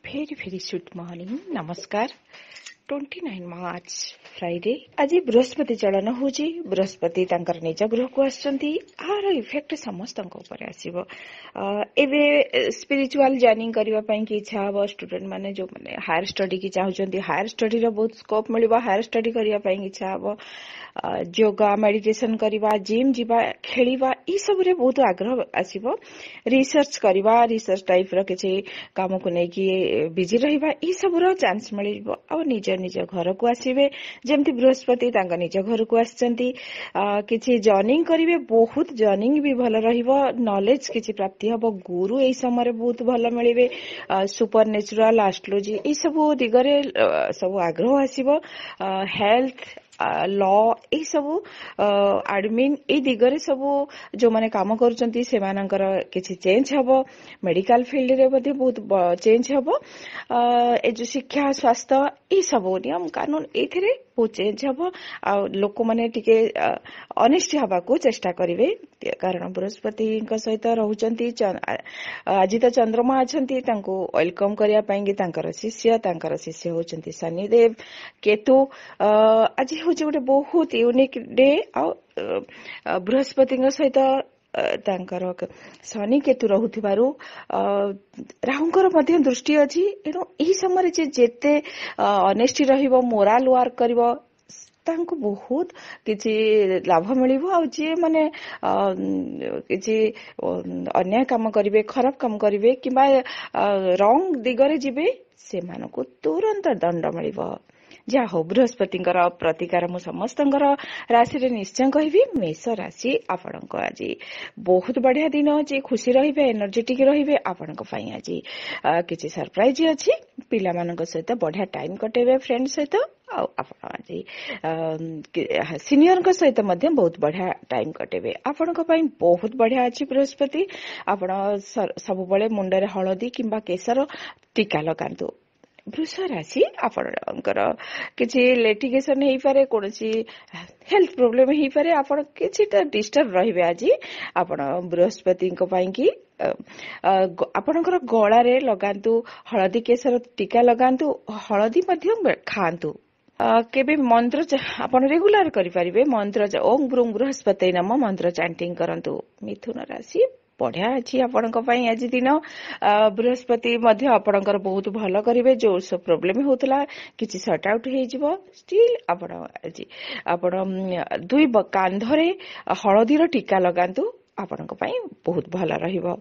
Very, very good morning. Namaskar. 29 March Friday. आज बृहस्पति चलन होची बृहस्पति तांकर निज गृह को आछंती आर इफेक्ट समस्तक ऊपर आसीबो एबे स्पिरिचुअल जर्नी करबा पई की इच्छा हो स्टूडेंट माने जो माने हायर स्टडी की चाहउचंती हायर स्टडी रो बहुत स्कोप मिलिबो हायर स्टडी करबा पई इच्छा हो योगा मेडिटेशन करबा जिम जीवा खेलिबा ई सब रे बहुत आग्रह आसीबो रिसर्च करबा रिसर्च टाइप रो किछि काम को नै की बिजी रहिबा ई सब रो चांस मिलिबो आ निज निज घर को आसीबे जेमती बृहस्पति तांका निज घर को आछंती किछि जर्निंग करिवे बहुत जर्निंग भी भल रहिबो नॉलेज किछि प्राप्ति हबो गुरु एई समय बहुत भल मिलिबे सुपर नेचुरल एस्ट्रोलॉजी ई सब दिगरे सब आग्रह आसीबो हेल्थ लॉ ए सब एडमिन ए दिगरे सब जो माने काम करूचंती से मानकर किछि चेंज हबो मेडिकल फील्ड रे मध्ये बहुत चेंज हबो ए जो शिक्षा स्वास्थ्य ए सब नियम कानून एथिरे बहुत चेंज हबो आ लोक माने टिके ऑनेस्ट हबा को चेष्टा करिवे कारण बृहस्पति को सहित रहउचंती आज तो चंद्रमा अछंती तांको वेलकम करिया पाएंगे तांकर शिष्य होचंती शनिदेव केतु आज होचे गोटे बहुत यूनिक डे आ बृहस्पति सहित तांकर शनि केतु रहुथिबारु राहुंकर मध्य दृष्टि अछि एनो एही समय जे जेते ऑनेस्टी रहिबो मोरल वर्क करिवो तांको बहुत किछि लाभ मिलिबो आ जे माने किछि अन्याय काम करिवे खराब काम करिवे किबा रॉन्ग दिगरे जिवे से मानको तुरंत दंड मिलिबो जा हो बृहस्पति प्रतिकार मु समस्त राशि रे निश्चय कहबी मेष राशि आपणको आज बहुत बढ़िया दिन अछि खुशी रहिबे एनर्जेटिक रहिबे आपणको पई आज किछि सरप्राइज अछि पिला मानक सहित बढ़िया टाइम कटेबे फ्रेंड सहित आपण आज सीनियर को सहित मध्य बहुत बढ़िया टाइम कटेबे आपणको पई बहुत बढ़िया अछि बृहस्पति आपण सब बळे मुंडरे हळदी किंबा केसर टीका लगांतु वृष राशि आपणकर किछि लिटिगेशन हेई पारे कोनसी हेल्थ प्रॉब्लम हेई पारे आपण किछि डिस्टर्ब रहिबे आज आपण बृहस्पति को पई की आपणकर गळा रे लगांतु हळदी केसर टीका लगांतु हळदी मध्य खांतु केबे मंत्र आपण रेगुलर करि परिबे मंत्र ओम ब्रूम बृहस्पति नाम मंत्र चैंटिंग करंतु मिथुन राशि बढ़िया अछि आपणक पई आज दिन बृहस्पति मध्य आपणकर बहुत भलो करिवे जो सब प्रॉब्लम होतला किछि सॉर्ट आउट हे जिवो स्टिल आपण आज आपण दुई कांधरे हळदी रो टीका लगांतु आपणक पई बहुत भलो रहिबो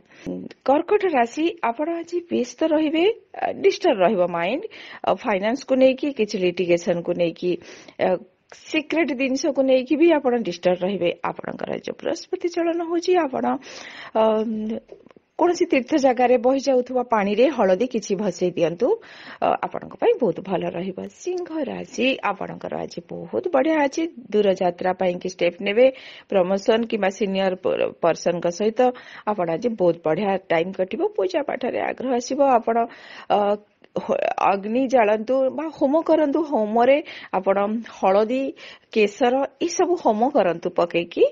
कर्कट राशि आपण आज व्यस्त रहिबे डिस्टर्ब रहिबो माइंड फाइनेंस को नै कि किछि लिटिगेशन को नै कि सिक्रेट जिनस को लेकिन भी आप डिस्टर्ब रहिबे आपणकर जो बृहस्पति चलन होची आपण कौन सी तीर्थ जगार बही जाउथबा पानी रे हळदी किछि भसई दियंतु आपणक पई बहुत भलो रहिबा सिंह राशि आपणकर आज बहुत बढ़िया अछि दूर यात्रा पई कि स्टेप नेबे प्रमोशन किबा सीनियर पर्सन का सहित आपण आज बहुत बढ़िया टाइम कटिबो पूजा पाठ रे आग्रह आसीबो आपण अग्नि जालंतु बा होम करंतु होम रे आपण हळदी केसर ई सब होम करंतु पके की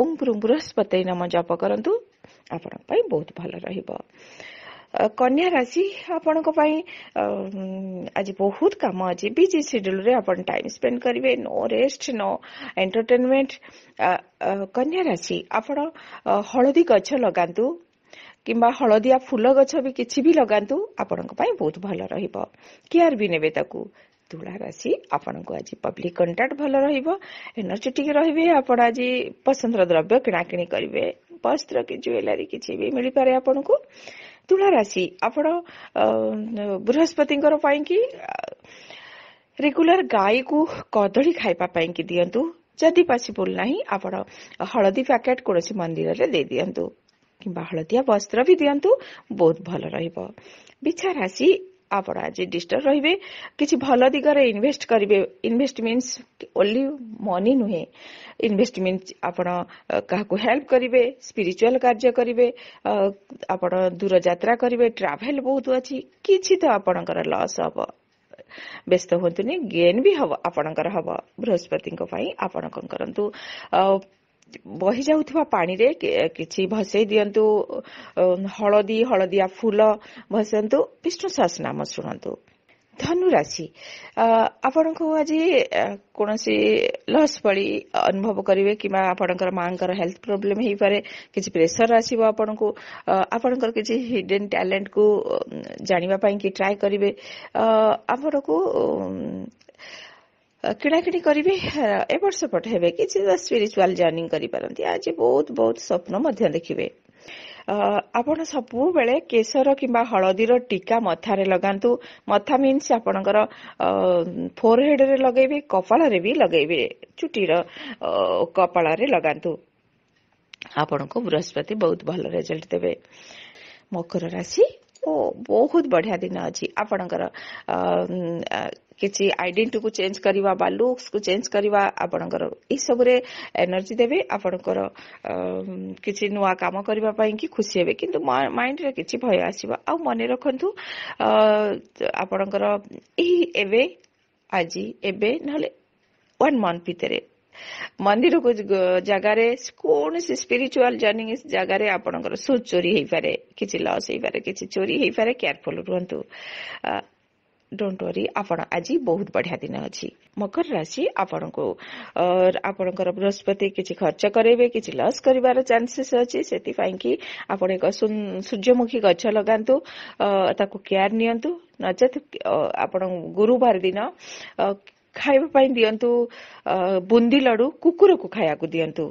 ओम बृहस्पति नाम जप करंतु आपण पई बहुत भलो रहिबो कन्या राशि आपण को पई आज बहुत काम अछि बिजी शेड्यूल रे आपण टाइम स्पेंड करिवे नो रेस्ट नो एंटरटेनमेंट कन्या राशि आपण हळदी गछ लगांतु किंबा हळदिया फूल गछ भी किछि भी लगांतु आपणक पई बहुत भलो रहिबो केयर भी नेबे ताकू तुला राशि आपणको आज पब्लिक कांटेक्ट भलो रहिबो एनर्जेटिक रहिबे आपण आज पसंदर द्रव्य किना किनी करिवे वस्त्र कि ज्वेलरी किछि भी मिली पारे आपणको तुला राशि आपण बृहस्पतिंकर पई कि रेगुलर गाय को कदली खाइबा पई कि दियंतु जदि पॉसिबल नाही आपण हळदी पैकेट कोनसी मंदिर रे दे दियंतु किंबा हळदिया वस्त्र भी दियंतु बहुत भलो रहिबो बिछा राशि आपण आज डिस्टर्ब रहिबे किछि भलो दिगरे इन्वेस्ट करिवे इन्वेस्ट मीन्स ओनली मनी नुहे इन्वेस्ट मीन्स आपण काहाको हेल्प करिवे स्पिरिचुअल कार्य करिवे आपण दूर यात्रा करिवे ट्रैवल बहुत अछि किछि तो आपणकर लॉस हबो व्यस्त होंतुनी गेन भी हबो आपणकर हबो बृहस्पति को पई आपण कोन करंतु ବହି ଯାଉଥିବା ପାଣିରେ କିଛି ଭସେଇ ଦିଅନ୍ତୁ। ହଳଦିଆ ଫୁଲ ଭସାନ୍ତୁ। ବିଷ୍ଣୁ ସହସ୍ରନାମ ଶୁଣନ୍ତୁ। ଧନୁ ରାଶି, ଆପଣଙ୍କୁ ଆଜି କୌଣସି ଲସ୍ ଭଳି ଅନୁଭବ କରିବେ କିମ୍ବା ଆପଣଙ୍କର ମାଙ୍କର ହେଲ୍ଥ ପ୍ରୋବ୍ଲେମ ହେଇପାରେ। କିଛି ପ୍ରେସର ଆସିବ ଆପଣଙ୍କୁ। ଆପଣଙ୍କର କିଛି ହିଡେନ୍ ଟ୍ୟାଲେଣ୍ଟକୁ ଜାଣିବା ପାଇଁ କି ଟ୍ରାଏ କରିବେ। ଆପଣଙ୍କୁ କିଣାକିଣି କରିବେ। ଏପଟ ସେପଟ ହେବେ। କିଛି ସ୍ପିରିଚୁଆଲ ଜର୍ଣ୍ଣିଂ କରିପାରନ୍ତି। ଆଜି ବହୁତ ସ୍ୱପ୍ନ ମଧ୍ୟ ଦେଖିବେ। ଆପଣ ସବୁବେଳେ କେଶର କିମ୍ବା ହଳଦୀର ଟୀକା ମଥାରେ ଲଗାନ୍ତୁ। ମଥା ମିନ୍ସ ଆପଣଙ୍କର ଫୋରହେଡରେ ଲଗେଇବେ, କପାଳରେ ବି ଲଗେଇବେ। ଚୁଟିର କପାଳରେ ଲଗାନ୍ତୁ। ଆପଣଙ୍କୁ ବୃହସ୍ପତି ବହୁତ ଭଲ ରେଜଲ୍ଟ ଦେବେ। ମକର ରାଶି, ବହୁତ ବଢିଆ ଦିନ ଅଛି ଆପଣଙ୍କର। କିଛି ଆଇଡେଣ୍ଟିଟିକୁ ଚେଞ୍ଜ କରିବା ବା ଲୁକ୍ସକୁ ଚେଞ୍ଜ କରିବା ଆପଣଙ୍କର ଏସବୁରେ ଏନର୍ଜି ଦେବେ। ଆପଣଙ୍କର କିଛି ନୂଆ କାମ କରିବା ପାଇଁ କି ଖୁସି ହେବେ, କିନ୍ତୁ ମାଇଣ୍ଡରେ କିଛି ଭୟ ଆସିବ। ଆଉ ମନେ ରଖନ୍ତୁ, ଆପଣଙ୍କର ଏବେ ନହେଲେ 1 month ଭିତରେ ମନ୍ଦିରକୁ ଜାଗାରେ କୌଣସି ସ୍ପିରିଚୁଆଲ ଜର୍ଣ୍ଣିଂ ଜାଗାରେ ଆପଣଙ୍କର ସୁଟ୍ ଚୋରି ହେଇପାରେ, କିଛି ଲସ୍ ହେଇପାରେ, କିଛି ଚୋରି ହେଇପାରେ। କେୟାରଫୁଲ ରୁହନ୍ତୁ। ଡୋଣ୍ଟ ୱରି, ଆପଣ ଆଜି ବହୁତ ବଢିଆ ଦିନ ଅଛି। ମକର ରାଶି, ଆପଣଙ୍କର ବୃହସ୍ପତି କିଛି ଖର୍ଚ୍ଚ କରାଇବେ, କିଛି ଲସ୍ କରିବାର ଚାନ୍ସେସ୍ ଅଛି। ସେଥିପାଇଁ କି ଆପଣ ଏକ ସୂର୍ଯ୍ୟମୁଖୀ ଗଛ ଲଗାନ୍ତୁ, ତାକୁ କେୟାର ନିଅନ୍ତୁ। ନଚେତ ଆପଣ ଗୁରୁବାର ଦିନ ଖାଇବା ପାଇଁ ଦିଅନ୍ତୁ ବୁନ୍ଦି ଲଡୁ, କୁକୁରକୁ ଖାଇବାକୁ ଦିଅନ୍ତୁ।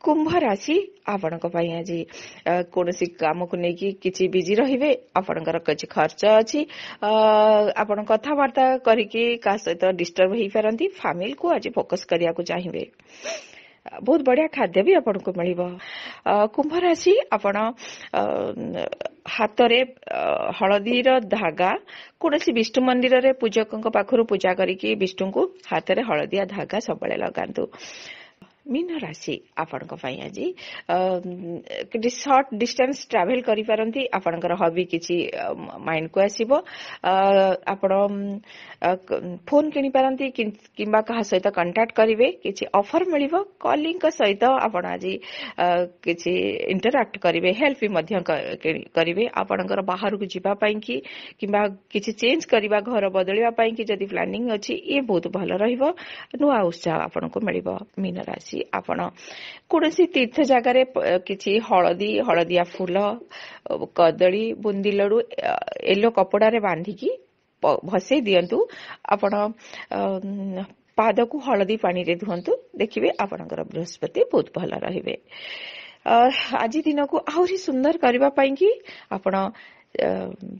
କୁମ୍ଭ ରାଶି, ଆପଣଙ୍କ ପାଇଁ ଆଜି କୌଣସି କାମକୁ ନେଇକି କିଛି ବିଜି ରହିବେ। ଆପଣଙ୍କର କିଛି ଖର୍ଚ୍ଚ ଅଛି। ଆପଣ କଥାବାର୍ତ୍ତା କରିକି କାହା ସହିତ ଡିଷ୍ଟର୍ବ ହେଇପାରନ୍ତି। ଫ୍ୟାମିଲିକୁ ଆଜି ଫୋକସ କରିବାକୁ ଚାହିଁବେ। ବହୁତ ବଢିଆ ଖାଦ୍ୟ ବି ଆପଣଙ୍କୁ ମିଳିବ। କୁମ୍ଭ ରାଶି, ଆପଣ ହାତରେ ହଳଦୀର ଧାଗା, କୌଣସି ବିଷ୍ଣୁ ମନ୍ଦିରରେ ପୂଜକଙ୍କ ପାଖରୁ ପୂଜା କରିକି ବିଷ୍ଣୁଙ୍କୁ ହାତରେ ହଳଦିଆ ଧାଗା ସବୁବେଳେ ଲଗାନ୍ତୁ। ମୀନ ରାଶି, ଆପଣଙ୍କ ପାଇଁ ଆଜି କିଛି ସର୍ଟ ଡିଷ୍ଟାନ୍ସ ଟ୍ରାଭେଲ କରିପାରନ୍ତି। ଆପଣଙ୍କର ହବି କିଛି ମାଇଣ୍ଡକୁ ଆସିବ। ଆପଣ ଫୋନ କିଣିପାରନ୍ତି କିମ୍ବା କାହା ସହିତ କଣ୍ଟାକ୍ଟ କରିବେ। କିଛି ଅଫର ମିଳିବ। କଲିଙ୍କ ସହିତ ଆପଣ ଆଜି କିଛି ଇଣ୍ଟରାକ୍ଟ କରିବେ। ହେଲ୍ପ ବି ମଧ୍ୟ କରିବେ। ଆପଣଙ୍କର ବାହାରକୁ ଯିବା ପାଇଁ କି କିମ୍ବା କିଛି ଚେଞ୍ଜ କରିବା, ଘର ବଦଳିବା ପାଇଁ କି ଯଦି ପ୍ଲାନିଂ ଅଛି, ଇଏ ବହୁତ ଭଲ ରହିବ। ନୂଆ ଉତ୍ସାହ ଆପଣଙ୍କୁ ମିଳିବ। ମୀନ ରାଶି, ଆପଣ କୌଣସି ତୀର୍ଥ ଜାଗାରେ କିଛି ହଳଦିଆ ଫୁଲ, କଦଳୀ, ବୁନ୍ଦି ଲଡୁ ୟେଲୋ କପଡାରେ ବାନ୍ଧିକି ଭସେଇ ଦିଅନ୍ତୁ। ଆପଣ ପାଦକୁ ହଳଦୀ ପାଣିରେ ଧୁଅନ୍ତୁ। ଦେଖିବେ ଆପଣଙ୍କର ବୃହସ୍ପତି ବହୁତ ଭଲ ରହିବେ। ଆଜି ଦିନକୁ ଆହୁରି ସୁନ୍ଦର କରିବା ପାଇଁ କି ଆପଣ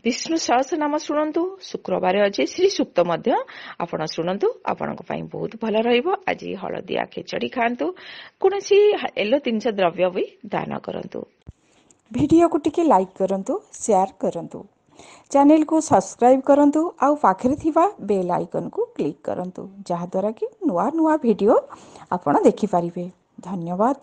ବିଷ୍ଣୁ ସହସ୍ରନାମ ଶୁଣନ୍ତୁ। ଶୁକ୍ରବାର ଅଛି, ଶ୍ରୀ ସୂକ୍ତ ମଧ୍ୟ ଆପଣ ଶୁଣନ୍ତୁ। ଆପଣଙ୍କ ପାଇଁ ବହୁତ ଭଲ ରହିବ। ଆଜି ହଳଦିଆ ଖିଚଡି ଖାଆନ୍ତୁ। କୌଣସି ୟେଲୋ ଜିନିଷ ଦ୍ରବ୍ୟ ବି ଦାନ କରନ୍ତୁ। ଭିଡ଼ିଓକୁ ଟିକେ ଲାଇକ୍ କରନ୍ତୁ, ସେୟାର କରନ୍ତୁ, ଚ୍ୟାନେଲକୁ ସବସ୍କ୍ରାଇବ୍ କରନ୍ତୁ, ଆଉ ପାଖରେ ଥିବା ବେଲ୍ ଆଇକନକୁ କ୍ଲିକ୍ କରନ୍ତୁ, ଯାହାଦ୍ୱାରା କି ନୂଆ ଭିଡ଼ିଓ ଆପଣ ଦେଖିପାରିବେ। ଧନ୍ୟବାଦ।